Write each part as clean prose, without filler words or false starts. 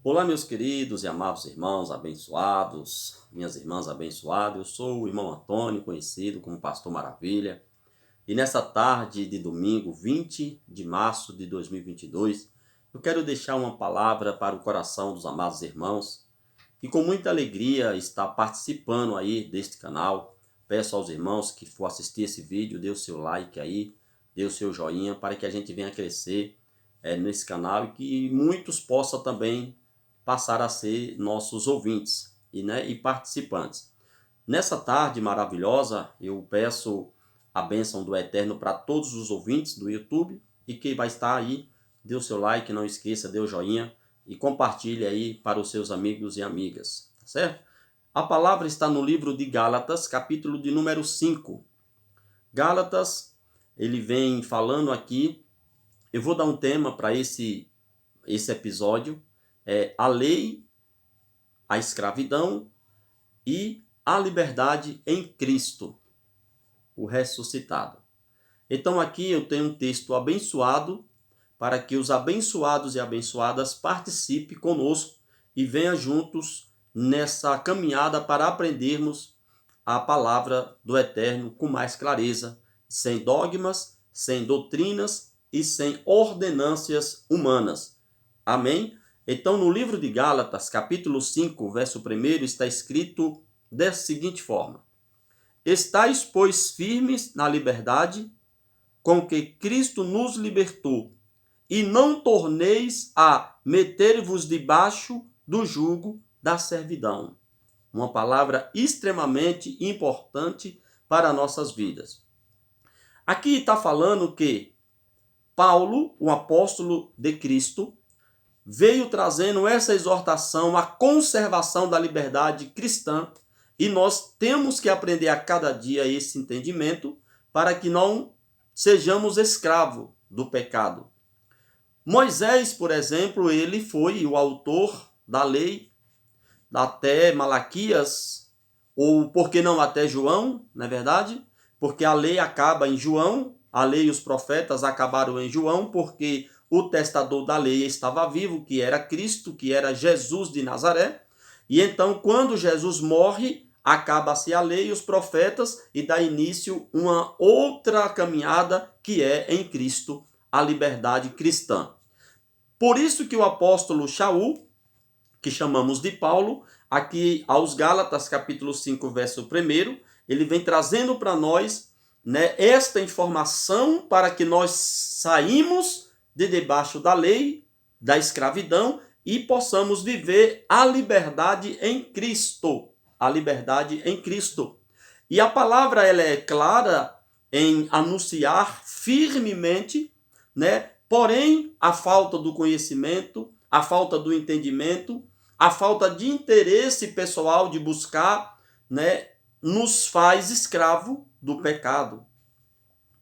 Olá, meus queridos e amados irmãos abençoados, minhas irmãs abençoadas. Eu sou o irmão Antônio, conhecido como Pastor Maravilha. E nessa tarde de domingo, 20 de março de 2022, eu quero deixar uma palavra para o coração dos amados irmãos que com muita alegria está participando aí deste canal. Peço aos irmãos que for assistir esse vídeo, dê o seu like aí, dê o seu joinha para que a gente venha crescer nesse canal e que muitos possam também passar a ser nossos ouvintes e participantes. Nessa tarde maravilhosa, eu peço a bênção do Eterno para todos os ouvintes do YouTube e que vai estar aí, dê o seu like, não esqueça, dê o joinha e compartilhe aí para os seus amigos e amigas, certo? A palavra está no livro de Gálatas, capítulo de número 5. Gálatas, ele vem falando aqui, eu vou dar um tema para esse episódio, a lei, a escravidão e a liberdade em Cristo, o ressuscitado. Então aqui eu tenho um texto abençoado para que os abençoados e abençoadas participem conosco e venham juntos nessa caminhada para aprendermos a palavra do Eterno com mais clareza, sem dogmas, sem doutrinas e sem ordenâncias humanas. Amém? Então, no livro de Gálatas, capítulo 5, verso 1, está escrito dessa seguinte forma: Estais, pois, firmes na liberdade com que Cristo nos libertou, e não torneis a meter-vos debaixo do jugo da servidão. Uma palavra extremamente importante para nossas vidas. Aqui está falando que Paulo, o apóstolo de Cristo, veio trazendo essa exortação à conservação da liberdade cristã, e nós temos que aprender a cada dia esse entendimento para que não sejamos escravos do pecado. Moisés, por exemplo, ele foi o autor da lei até Malaquias, ou por que não até João, não é verdade? Porque a lei acaba em João, a lei e os profetas acabaram em João, porque o testador da lei estava vivo, que era Cristo, que era Jesus de Nazaré. E então, quando Jesus morre, acaba-se a lei e os profetas e dá início uma outra caminhada que é em Cristo, a liberdade cristã. Por isso que o apóstolo Shaul, que chamamos de Paulo, aqui aos Gálatas, capítulo 5, verso 1, ele vem trazendo para nós, esta informação para que nós saímos de debaixo da lei, da escravidão, e possamos viver a liberdade em Cristo. A liberdade em Cristo. E a palavra ela é clara em anunciar firmemente, porém a falta do conhecimento, a falta do entendimento, a falta de interesse pessoal de buscar, nos faz escravo do pecado.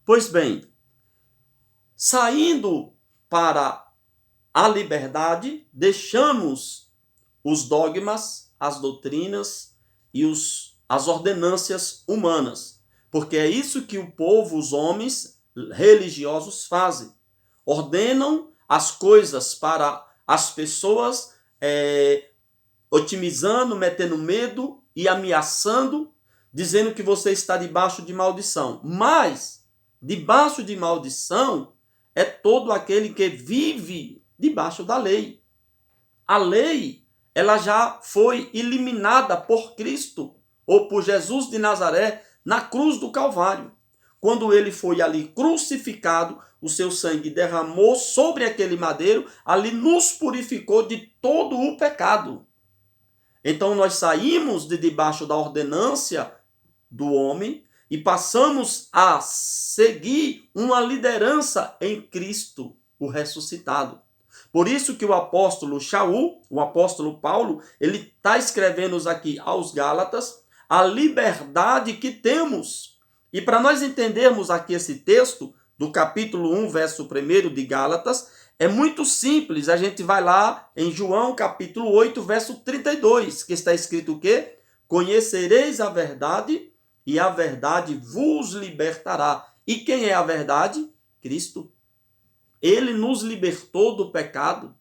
Pois bem, saindo para a liberdade, deixamos os dogmas, as doutrinas e as ordenâncias humanas. Porque é isso que o povo, os homens religiosos fazem. Ordenam as coisas para as pessoas, otimizando, metendo medo e ameaçando, dizendo que você está debaixo de maldição. Mas, debaixo de maldição, é todo aquele que vive debaixo da lei. A lei, ela já foi eliminada por Cristo, ou por Jesus de Nazaré, na cruz do Calvário. Quando ele foi ali crucificado, o seu sangue derramou sobre aquele madeiro, ali nos purificou de todo o pecado. Então nós saímos de debaixo da ordenância do homem e passamos a seguir uma liderança em Cristo, o ressuscitado. Por isso que o apóstolo Shaul, o apóstolo Paulo, ele está escrevendo aqui aos Gálatas a liberdade que temos. E para nós entendermos aqui esse texto, do capítulo 1, verso 1 de Gálatas, é muito simples. A gente vai lá em João, capítulo 8, verso 32, que está escrito o quê? Conhecereis a verdade e a verdade vos libertará. E quem é a verdade? Cristo. Ele nos libertou do pecado.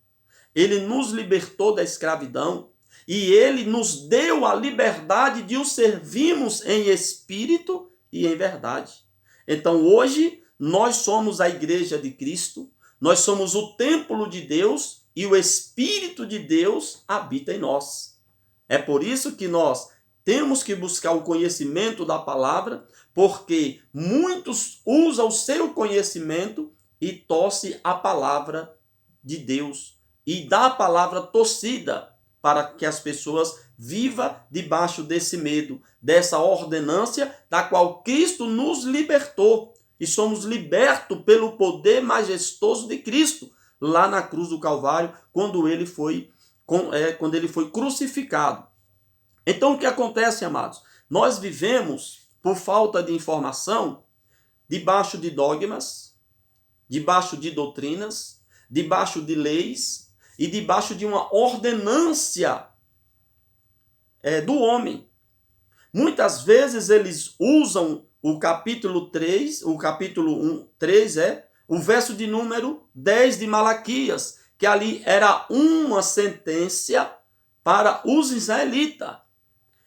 Ele nos libertou da escravidão e ele nos deu a liberdade de o servirmos em espírito e em verdade. Então hoje nós somos a igreja de Cristo, nós somos o templo de Deus e o Espírito de Deus habita em nós. É por isso que nós temos que buscar o conhecimento da palavra, porque muitos usam o seu conhecimento e torcem a palavra de Deus e dá a palavra torcida para que as pessoas vivam debaixo desse medo, dessa ordenância da qual Cristo nos libertou. E somos libertos pelo poder majestoso de Cristo lá na cruz do Calvário, quando ele foi crucificado. Então o que acontece, amados? Nós vivemos, por falta de informação, debaixo de dogmas, debaixo de doutrinas, debaixo de leis e debaixo de uma ordenância do homem. Muitas vezes eles usam o capítulo 3, o capítulo 3 o verso de número 10 de Malaquias, que ali era uma sentença para os israelitas.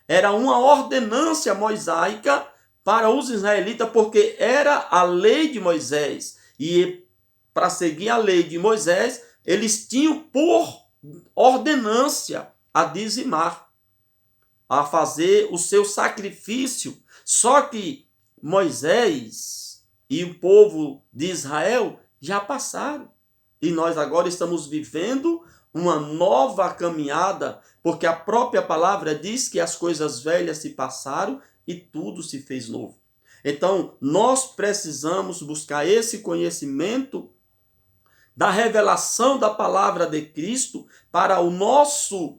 Era uma ordenância mosaica para os israelitas, porque era a lei de Moisés. E para seguir a lei de Moisés, eles tinham por ordenância a dizimar, a fazer o seu sacrifício. Só que Moisés e o povo de Israel já passaram. E nós agora estamos vivendo uma nova caminhada, porque a própria palavra diz que as coisas velhas se passaram e tudo se fez novo. Então, nós precisamos buscar esse conhecimento da revelação da palavra de Cristo para o nosso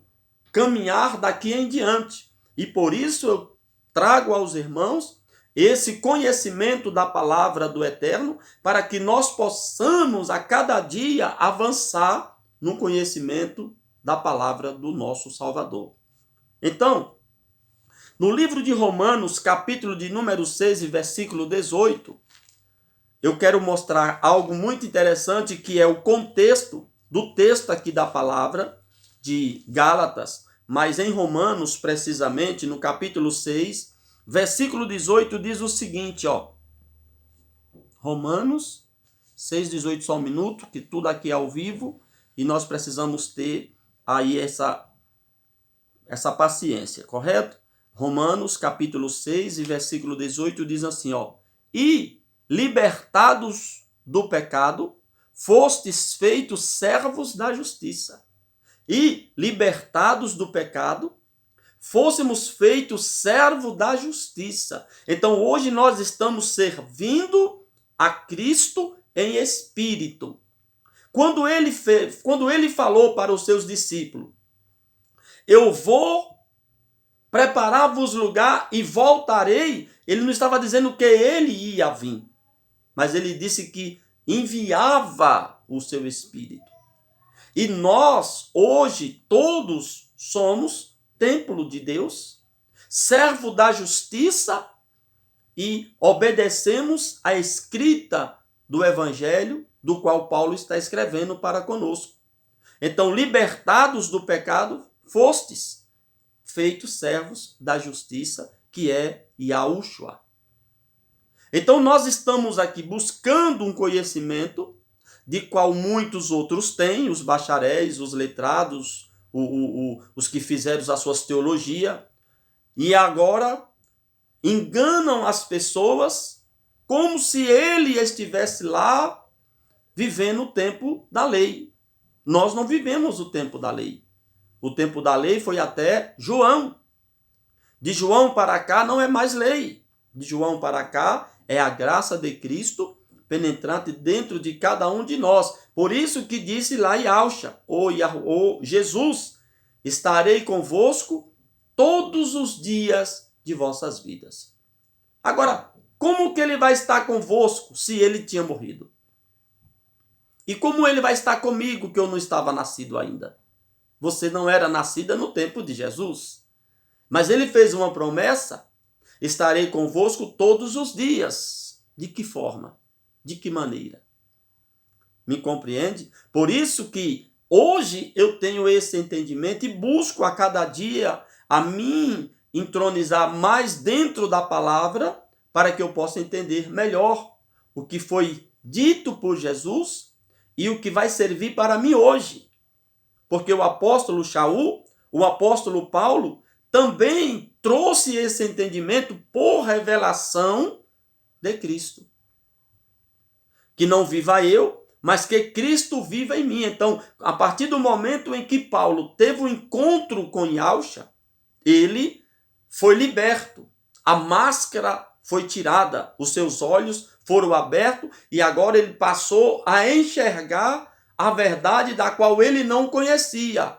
caminhar daqui em diante. E por isso eu trago aos irmãos esse conhecimento da palavra do Eterno, para que nós possamos a cada dia avançar no conhecimento da palavra do nosso Salvador. Então, no livro de Romanos, capítulo de número 6 e versículo 18, eu quero mostrar algo muito interessante, que é o contexto do texto aqui da palavra de Gálatas, mas em Romanos, precisamente, no capítulo 6, versículo 18, diz o seguinte, Romanos 6, 18, só um minuto, que tudo aqui é ao vivo, e nós precisamos ter aí essa paciência, correto? Romanos, capítulo 6 e versículo 18, diz assim, e libertados do pecado, fostes feitos servos da justiça. E libertados do pecado, fôssemos feitos servo da justiça. Então hoje nós estamos servindo a Cristo em espírito. Quando ele falou para os seus discípulos, eu vou preparar-vos lugar e voltarei, ele não estava dizendo que ele ia vir, mas ele disse que enviava o seu Espírito. E nós, hoje, todos somos templo de Deus, servo da justiça e obedecemos a escrita do Evangelho, do qual Paulo está escrevendo para conosco. Então, libertados do pecado, fostes feitos servos da justiça, que é Yahushua. Então, nós estamos aqui buscando um conhecimento de qual muitos outros têm, os bacharéis, os letrados, os que fizeram as suas teologias, e agora enganam as pessoas como se ele estivesse lá vivendo o tempo da lei. Nós não vivemos o tempo da lei. O tempo da lei foi até João. De João para cá não é mais lei. De João para cá é a graça de Cristo penetrante dentro de cada um de nós. Por isso que disse lá Yahushua, ou Jesus, estarei convosco todos os dias de vossas vidas. Agora, como que ele vai estar convosco se ele tinha morrido? E como ele vai estar comigo que eu não estava nascido ainda? Você não era nascida no tempo de Jesus. Mas ele fez uma promessa, estarei convosco todos os dias. De que forma? De que maneira? Me compreende? Por isso que Hoje eu tenho esse entendimento e busco a cada dia a mim entronizar mais dentro da palavra para que eu possa entender melhor o que foi dito por Jesus e o que vai servir para mim hoje. Porque o apóstolo Shaul, o apóstolo Paulo, também trouxe esse entendimento por revelação de Cristo. Que não viva eu, mas que Cristo viva em mim. Então, a partir do momento em que Paulo teve um encontro com Yahshua, ele foi liberto. A máscara foi tirada, os seus olhos foram abertos e agora ele passou a enxergar a verdade da qual ele não conhecia.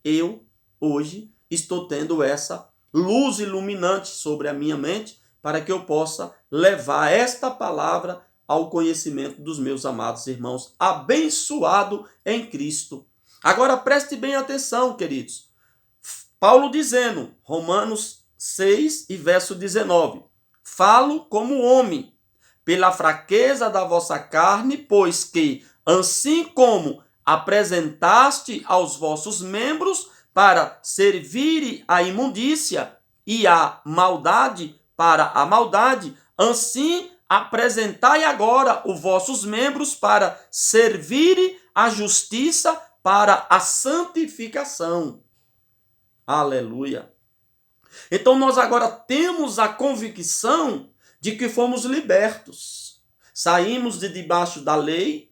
Eu, hoje, estou tendo essa luz iluminante sobre a minha mente para que eu possa levar esta palavra ao conhecimento dos meus amados irmãos, abençoado em Cristo. Agora preste bem atenção, queridos. Paulo dizendo, Romanos 6 e verso 19, falo como homem, pela fraqueza da vossa carne, pois que, assim como apresentaste aos vossos membros para servirem à imundícia e à maldade para a maldade, assim apresentai agora os vossos membros para servirem à justiça para a santificação. Aleluia. Então nós agora temos a convicção de que fomos libertos. Saímos de debaixo da lei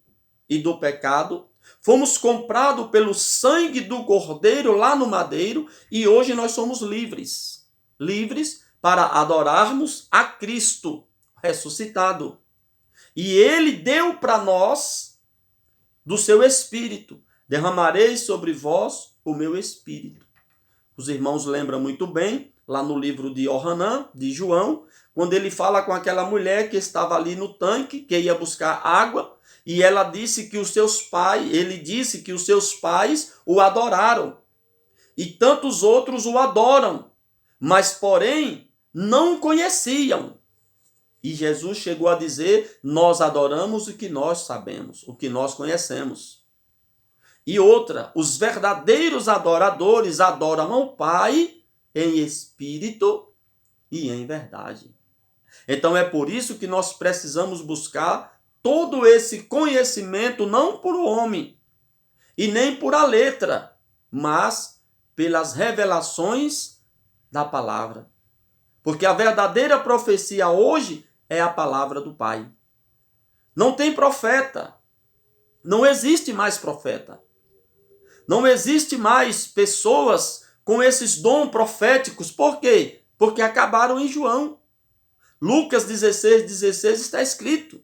e do pecado, fomos comprados pelo sangue do Cordeiro lá no madeiro e hoje nós somos livres. Livres para adorarmos a Cristo ressuscitado. E ele deu para nós do seu Espírito. Derramarei sobre vós o meu Espírito. Os irmãos lembram muito bem, lá no livro de Yohanan, de João, quando ele fala com aquela mulher que estava ali no tanque, que ia buscar água, e ela disse que os seus pais, ele disse que os seus pais o adoraram. E tantos outros o adoram, mas porém não o conheciam. E Jesus chegou a dizer, nós adoramos o que nós sabemos, o que nós conhecemos. E outra, os verdadeiros adoradores adoram ao Pai em espírito e em verdade. Então é por isso que nós precisamos buscar todo esse conhecimento, não por homem e nem por a letra, mas pelas revelações da palavra. Porque a verdadeira profecia hoje é a palavra do Pai. Não tem profeta. Não existe mais profeta. Não existe mais pessoas com esses dons proféticos. Por quê? Porque acabaram em João. Lucas 16:16 está escrito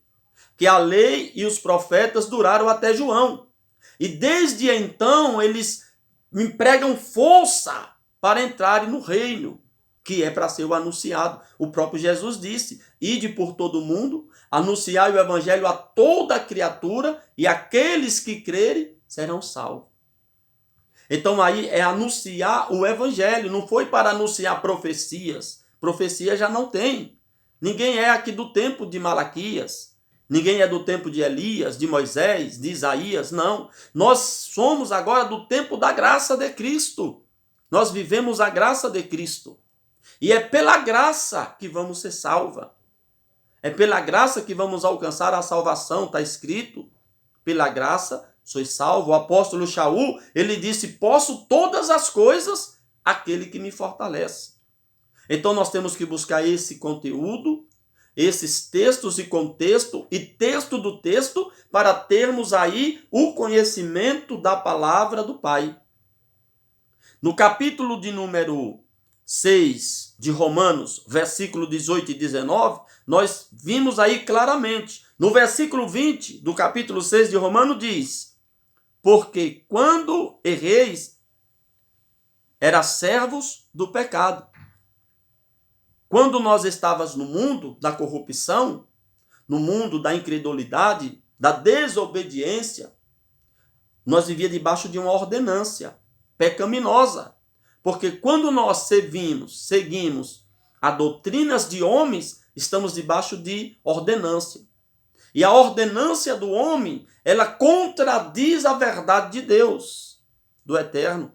que a lei e os profetas duraram até João. E desde então eles empregam força para entrarem no reino, que é para ser o anunciado. O próprio Jesus disse, ide por todo o mundo, anunciai o evangelho a toda criatura e aqueles que crerem serão salvos. Então aí é anunciar o evangelho, não foi para anunciar profecias. Profecia já não tem. Ninguém é aqui do tempo de Malaquias, ninguém é do tempo de Elias, de Moisés, de Isaías, não. Nós somos agora do tempo da graça de Cristo. Nós vivemos a graça de Cristo. E é pela graça que vamos ser salvos. É pela graça que vamos alcançar a salvação, está escrito. Pela graça sois salvo. O apóstolo Shaul, ele disse, posso todas as coisas, aquele que me fortalece. Então nós temos que buscar esse conteúdo, esses textos e contexto, e texto do texto, para termos aí o conhecimento da palavra do Pai. No capítulo de número 6 de Romanos, versículo 18 e 19, nós vimos aí claramente. No versículo 20 do capítulo 6 de Romanos diz, porque quando erreis, eram servos do pecado. Quando nós estávamos no mundo da corrupção, no mundo da incredulidade, da desobediência, nós vivíamos debaixo de uma ordenância pecaminosa. Porque quando nós seguimos a doutrinas de homens, estamos debaixo de ordenância. E a ordenância do homem, ela contradiz a verdade de Deus, do Eterno.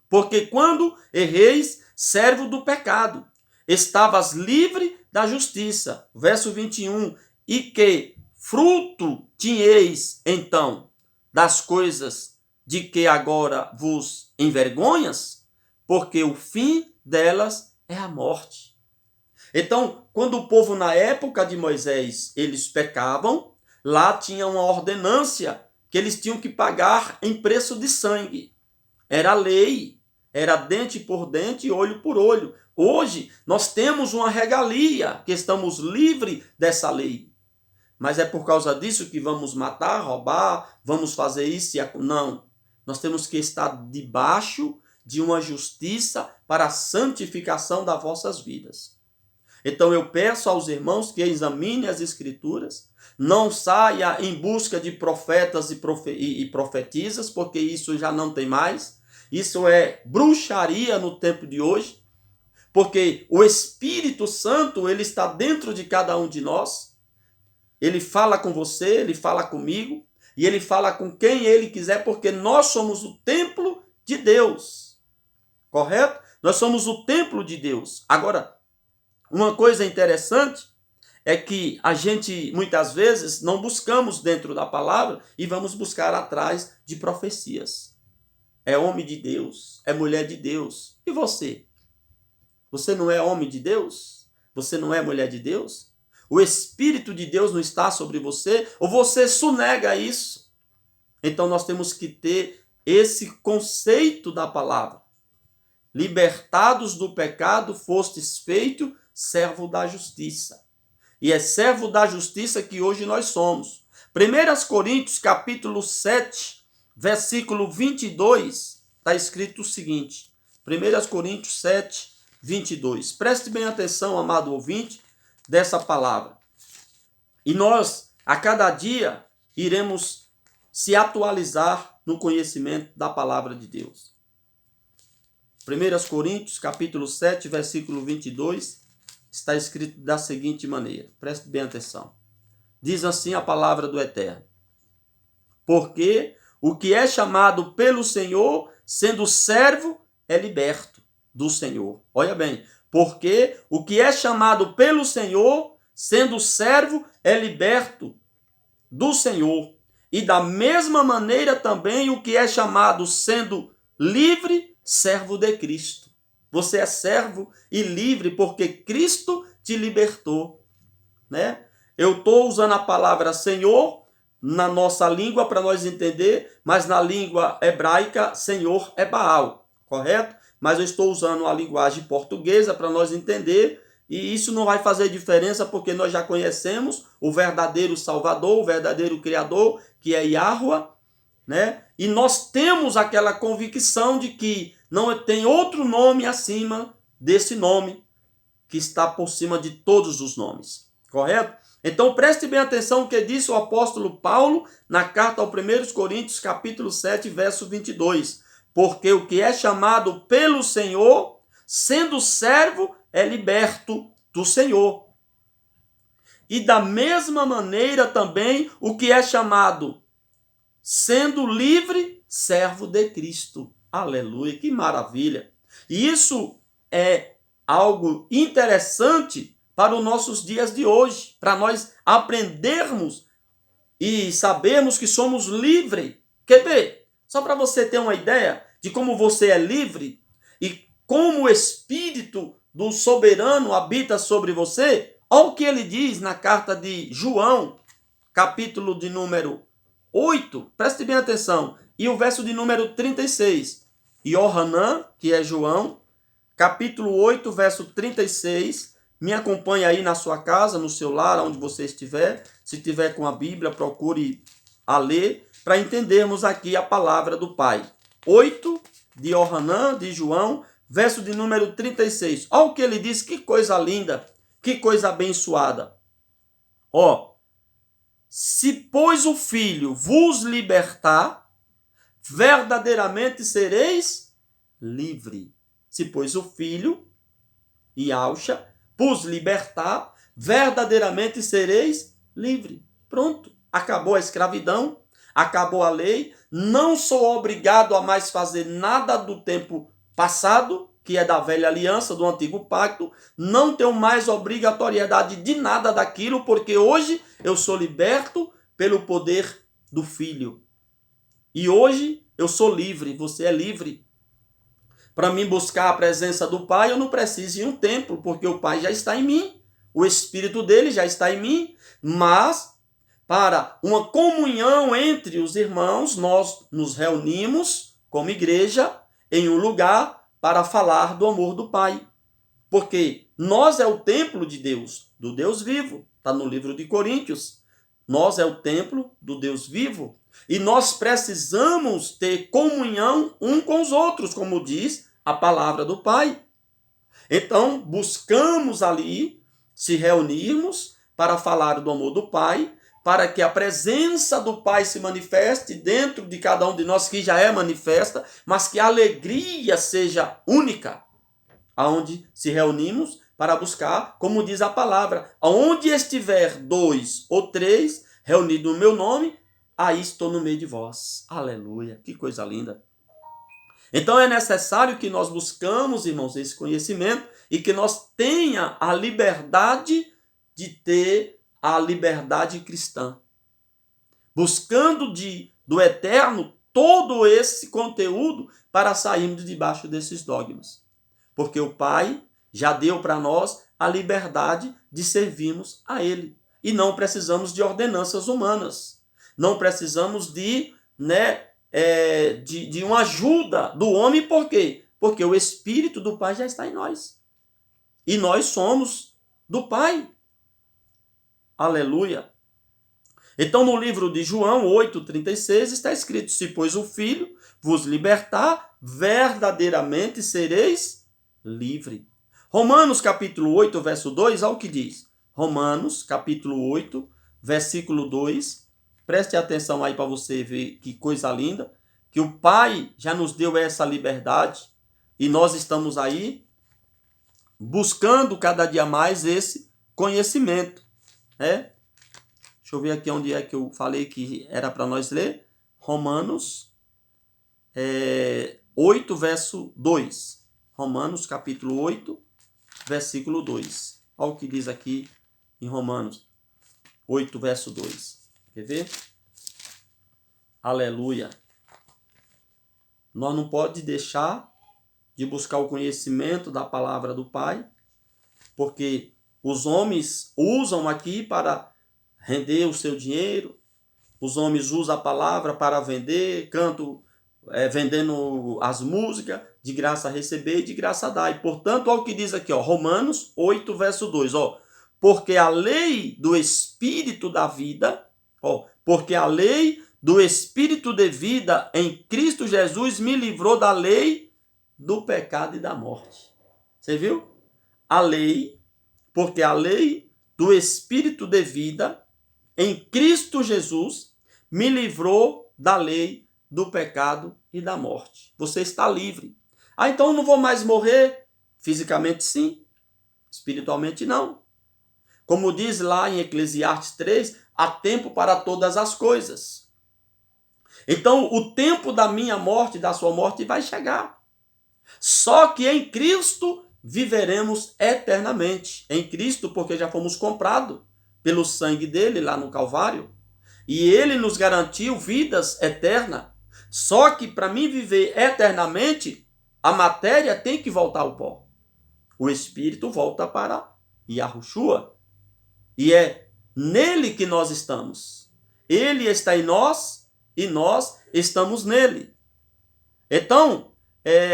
Porque quando erreis, servo do pecado, estavas livre da justiça. Verso 21. E que fruto tinheis, então, das coisas de que agora vos envergonhas? Porque o fim delas é a morte. Então, quando o povo na época de Moisés, eles pecavam, lá tinha uma ordenância que eles tinham que pagar em preço de sangue. Era lei, era dente por dente e olho por olho. Hoje, nós temos uma regalia, que estamos livres dessa lei. Mas é por causa disso que vamos matar, roubar, vamos fazer isso e aquilo. Não. Nós temos que estar debaixo de uma justiça para a santificação das vossas vidas. Então eu peço aos irmãos que examinem as Escrituras, não saia em busca de profetas e profetisas, porque isso já não tem mais. Isso é bruxaria no tempo de hoje, porque o Espírito Santo, ele está dentro de cada um de nós. Ele fala com você, ele fala comigo, e ele fala com quem ele quiser, porque nós somos o templo de Deus. Correto? Nós somos o templo de Deus. Agora, uma coisa interessante é que a gente, muitas vezes, não buscamos dentro da palavra e vamos buscar atrás de profecias. É homem de Deus, é mulher de Deus. E você? Você não é homem de Deus? Você não é mulher de Deus? O Espírito de Deus não está sobre você? Ou você sonega isso? Então nós temos que ter esse conceito da palavra. Libertados do pecado, fostes feito servo da justiça. E é servo da justiça que hoje nós somos. 1 Coríntios capítulo 7, versículo 22, está escrito o seguinte. 1 Coríntios 7, 22. Preste bem atenção, amado ouvinte, dessa palavra. E nós, a cada dia, iremos se atualizar no conhecimento da palavra de Deus. 1 Coríntios capítulo 7, versículo 22, está escrito da seguinte maneira. Preste bem atenção. Diz assim a palavra do Eterno. Porque o que é chamado pelo Senhor, sendo servo, é liberto do Senhor. Olha bem. Porque o que é chamado pelo Senhor, sendo servo, é liberto do Senhor. E da mesma maneira também o que é chamado sendo livre, servo de Cristo. Você é servo e livre porque Cristo te libertou, né? Eu estou usando a palavra Senhor na nossa língua para nós entender, mas na língua hebraica, Senhor é Baal, correto? Mas eu estou usando a linguagem portuguesa para nós entender, e isso não vai fazer diferença porque nós já conhecemos o verdadeiro Salvador, o verdadeiro Criador, que é Yahuwah, né? E nós temos aquela convicção de que não tem outro nome acima desse nome, que está por cima de todos os nomes, correto? Então preste bem atenção o que disse o apóstolo Paulo na carta aos 1 Coríntios, capítulo 7, verso 22. Porque o que é chamado pelo Senhor, sendo servo, é liberto do Senhor. E da mesma maneira também o que é chamado, sendo livre, servo de Cristo. Aleluia, que maravilha. E isso é algo interessante para os nossos dias de hoje, para nós aprendermos e sabermos que somos livres. Quer ver? Só para você ter uma ideia de como você é livre e como o Espírito do Soberano habita sobre você, olha o que ele diz na carta de João, capítulo de número 8, preste bem atenção, e o verso de número 36. Yohanan, que é João, capítulo 8, verso 36. Me acompanhe aí na sua casa, no seu lar, onde você estiver. Se tiver com a Bíblia, procure a ler, para entendermos aqui a palavra do Pai. 8, de Yohanan, de João, verso de número 36. Olha o que ele diz, que coisa linda, que coisa abençoada. Ó, se, pois, o Filho vos libertar, verdadeiramente sereis livre. Se, pois, o Filho, Yahushua, vos libertar, verdadeiramente sereis livre. Pronto, acabou a escravidão, acabou a lei, não sou obrigado a mais fazer nada do tempo passado, que é da velha aliança, do antigo pacto, não tenho mais obrigatoriedade de nada daquilo, porque hoje eu sou liberto pelo poder do Filho. E hoje eu sou livre, você é livre. Para mim buscar a presença do Pai, eu não preciso ir em um templo, porque o Pai já está em mim, o Espírito dele já está em mim, mas para uma comunhão entre os irmãos, nós nos reunimos como igreja em um lugar para falar do amor do Pai. Porque nós é o templo de Deus, do Deus vivo. Está no livro de Coríntios. Nós é o templo do Deus vivo. E nós precisamos ter comunhão um com os outros, como diz a palavra do Pai. Então, buscamos ali se reunirmos para falar do amor do Pai, para que a presença do Pai se manifeste dentro de cada um de nós, que já é manifesta, mas que a alegria seja única, aonde se reunimos para buscar, como diz a palavra, aonde estiver 2 ou 3 reunidos no meu nome, aí estou no meio de vós. Aleluia, que coisa linda. Então é necessário que nós buscamos, irmãos, esse conhecimento e que nós tenha a liberdade de ter a liberdade cristã. Buscando do eterno todo esse conteúdo para sairmos debaixo desses dogmas. Porque o Pai já deu para nós a liberdade de servirmos a Ele. E não precisamos de ordenanças humanas. Não precisamos de uma ajuda do homem. Por quê? Porque o Espírito do Pai já está em nós. E nós somos do Pai. Aleluia. Então, no livro de João 8,36, está escrito: se, pois, o Filho vos libertar, verdadeiramente sereis livre. Romanos capítulo 8, verso 2, olha o que diz. Romanos capítulo 8, versículo 2. Preste atenção aí para você ver que coisa linda. Que o Pai já nos deu essa liberdade e nós estamos aí buscando cada dia mais esse conhecimento. Deixa eu ver aqui onde é que eu falei que era para nós ler. Romanos 8, verso 2. Romanos capítulo 8, versículo 2. Olha o que diz aqui em Romanos 8, verso 2. Quer ver? Aleluia. Nós não podemos deixar de buscar o conhecimento da palavra do Pai, porque os homens usam aqui para render o seu dinheiro, os homens usam a palavra para vender, vendendo as músicas, de graça receber e de graça dar. E, portanto, olha o que diz aqui, Romanos 8, verso 2, porque a lei do Espírito da vida, porque a lei do Espírito de vida em Cristo Jesus me livrou da lei do pecado e da morte. Você viu? A lei, porque a lei do Espírito de vida em Cristo Jesus me livrou da lei do pecado e da morte. Você está livre. Então eu não vou mais morrer? Fisicamente sim, espiritualmente não. Como diz lá em Eclesiastes 3, há tempo para todas as coisas. Então o tempo da minha morte, da sua morte vai chegar. Só que em Cristo viveremos eternamente. Em Cristo, porque já fomos comprados pelo sangue dele lá no Calvário. E ele nos garantiu vidas eternas. Só que para mim viver eternamente, a matéria tem que voltar ao pó. O espírito volta para Yahushua. E é nele que nós estamos. Ele está em nós e nós estamos nele. Então,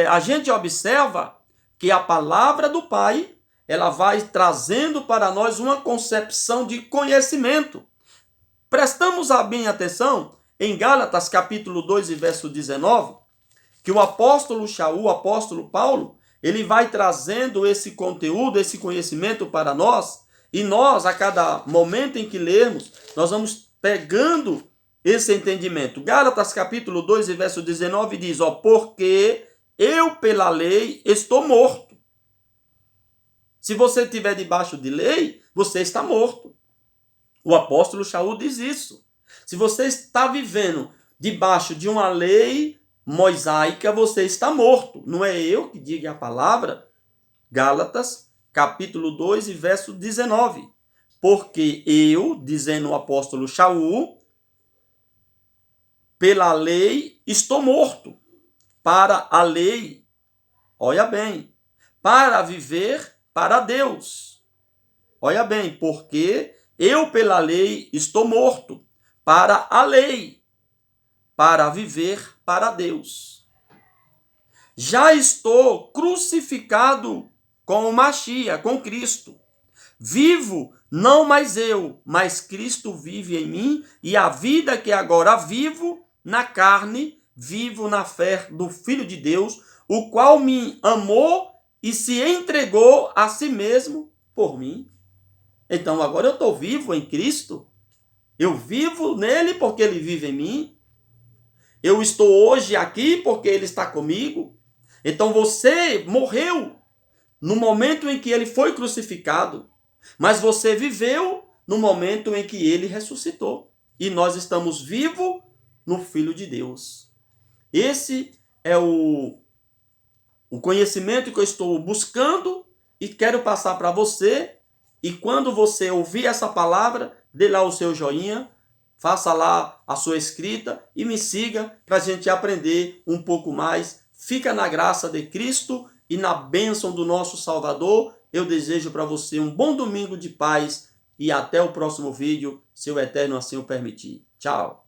a gente observa que a palavra do Pai, ela vai trazendo para nós uma concepção de conhecimento. Prestamos bem atenção em Gálatas capítulo 2 e verso 19, que o apóstolo Shaul, o apóstolo Paulo, ele vai trazendo esse conteúdo, esse conhecimento para nós, e nós, a cada momento em que lermos, nós vamos pegando esse entendimento. Gálatas capítulo 2 e verso 19 diz, porque eu pela lei estou morto. Se você estiver debaixo de lei, você está morto. O apóstolo Shaul diz isso. Se você está vivendo debaixo de uma lei mosaica, você está morto. Não é eu que digo a palavra. Gálatas, capítulo 2 e verso 19. Porque eu, dizendo o apóstolo Shaul, pela lei estou morto. Para a lei, olha bem, para viver para Deus. Olha bem, porque eu pela lei estou morto para a lei, para viver para Deus. Já estou crucificado com o Machia, com Cristo. Vivo, não mais eu, mas Cristo vive em mim, e a vida que agora vivo na carne, vivo na fé do Filho de Deus, o qual me amou e se entregou a si mesmo por mim. Então agora eu estou vivo em Cristo. Eu vivo nele porque ele vive em mim. Eu estou hoje aqui porque ele está comigo. Então você morreu no momento em que ele foi crucificado, mas você viveu no momento em que ele ressuscitou. E nós estamos vivos no Filho de Deus. Esse é o conhecimento que eu estou buscando e quero passar para você. E quando você ouvir essa palavra, dê lá o seu joinha, faça lá a sua escrita e me siga para a gente aprender um pouco mais. Fica na graça de Cristo e na bênção do nosso Salvador. Eu desejo para você um bom domingo de paz e até o próximo vídeo, se o Eterno assim o permitir. Tchau!